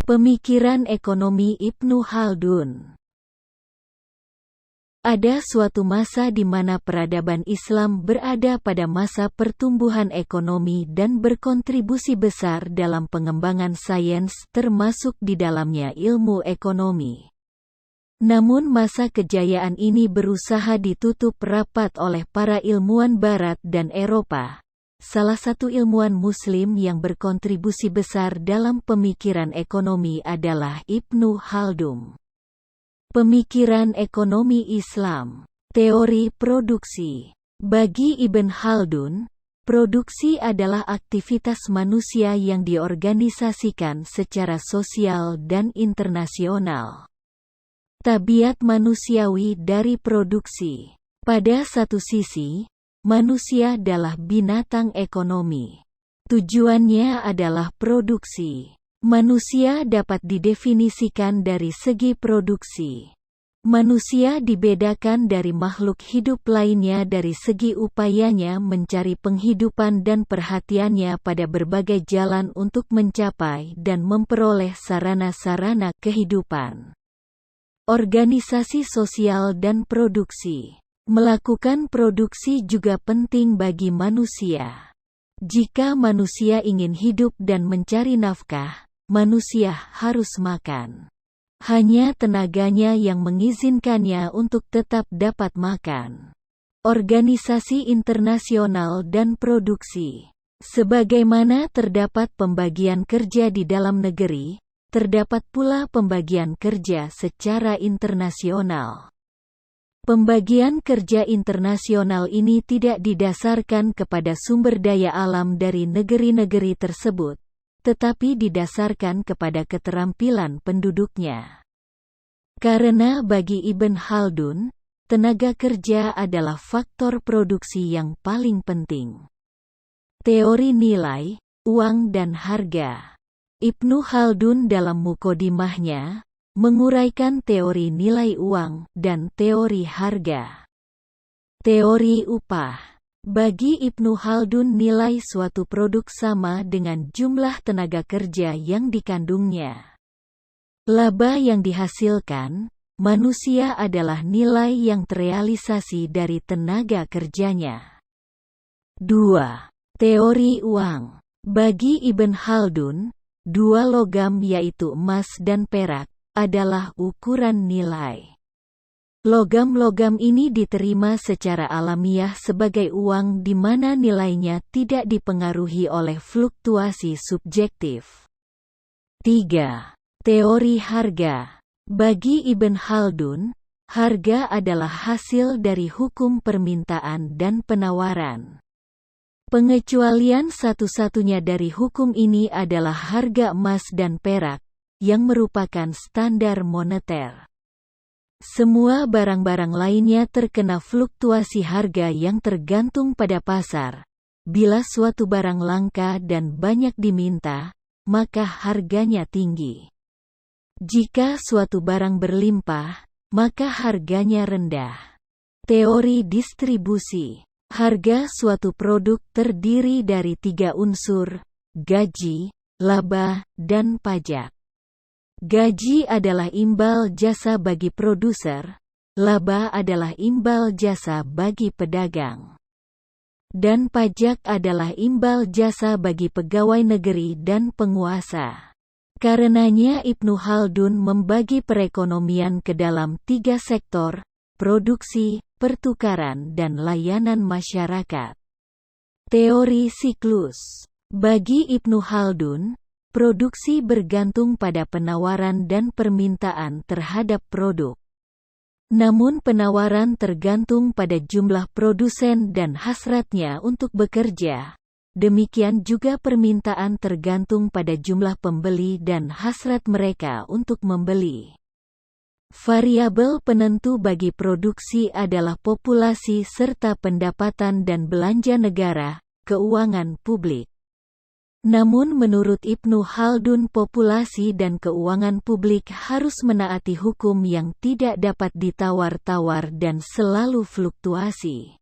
Pemikiran ekonomi Ibnu Khaldun. Ada suatu masa di mana peradaban Islam berada pada masa pertumbuhan ekonomi dan berkontribusi besar dalam pengembangan sains termasuk di dalamnya ilmu ekonomi. Namun masa kejayaan ini berusaha ditutup rapat oleh para ilmuwan Barat dan Eropa. Salah satu ilmuwan Muslim yang berkontribusi besar dalam pemikiran ekonomi adalah Ibnu Khaldun. Pemikiran ekonomi Islam. Teori produksi. Bagi Ibn Khaldun, produksi adalah aktivitas manusia yang diorganisasikan secara sosial dan internasional. Tabiat manusiawi dari produksi. Pada satu sisi, manusia adalah binatang ekonomi. Tujuannya adalah produksi. Manusia dapat didefinisikan dari segi produksi. Manusia dibedakan dari makhluk hidup lainnya dari segi upayanya mencari penghidupan dan perhatiannya pada berbagai jalan untuk mencapai dan memperoleh sarana-sarana kehidupan. Organisasi sosial dan produksi. Melakukan produksi juga penting bagi manusia. Jika manusia ingin hidup dan mencari nafkah, manusia harus makan. Hanya tenaganya yang mengizinkannya untuk tetap dapat makan. Organisasi internasional dan produksi. Sebagaimana terdapat pembagian kerja di dalam negeri, terdapat pula pembagian kerja secara internasional. Pembagian kerja internasional ini tidak didasarkan kepada sumber daya alam dari negeri-negeri tersebut, tetapi didasarkan kepada keterampilan penduduknya. Karena bagi Ibn Khaldun, tenaga kerja adalah faktor produksi yang paling penting. Teori nilai, uang dan harga. Ibnu Khaldun dalam mukodimahnya menguraikan teori nilai uang dan teori harga. Teori upah. Bagi Ibnu Khaldun nilai suatu produk sama dengan jumlah tenaga kerja yang dikandungnya. Laba yang dihasilkan, manusia adalah nilai yang terrealisasi dari tenaga kerjanya. 2. Teori uang. Bagi Ibn Khaldun, dua logam yaitu emas dan perak adalah ukuran nilai. Logam-logam ini diterima secara alamiah sebagai uang di mana nilainya tidak dipengaruhi oleh fluktuasi subjektif. 3. Teori harga. Bagi Ibn Khaldun, harga adalah hasil dari hukum permintaan dan penawaran. Pengecualian satu-satunya dari hukum ini adalah harga emas dan perak, yang merupakan standar moneter. Semua barang-barang lainnya terkena fluktuasi harga yang tergantung pada pasar. Bila suatu barang langka dan banyak diminta, maka harganya tinggi. Jika suatu barang berlimpah, maka harganya rendah. Teori distribusi. Harga suatu produk terdiri dari 3 unsur: gaji, laba, dan pajak. Gaji adalah imbal jasa bagi produser, laba adalah imbal jasa bagi pedagang, dan pajak adalah imbal jasa bagi pegawai negeri dan penguasa. Karenanya Ibnu Khaldun membagi perekonomian ke dalam 3 sektor: produksi, pertukaran dan layanan masyarakat. Teori siklus. Bagi Ibnu Khaldun, produksi bergantung pada penawaran dan permintaan terhadap produk. Namun penawaran tergantung pada jumlah produsen dan hasratnya untuk bekerja. Demikian juga permintaan tergantung pada jumlah pembeli dan hasrat mereka untuk membeli. Variabel penentu bagi produksi adalah populasi serta pendapatan dan belanja negara, keuangan publik. Namun menurut Ibnu Khaldun populasi dan keuangan publik harus menaati hukum yang tidak dapat ditawar-tawar dan selalu fluktuasi.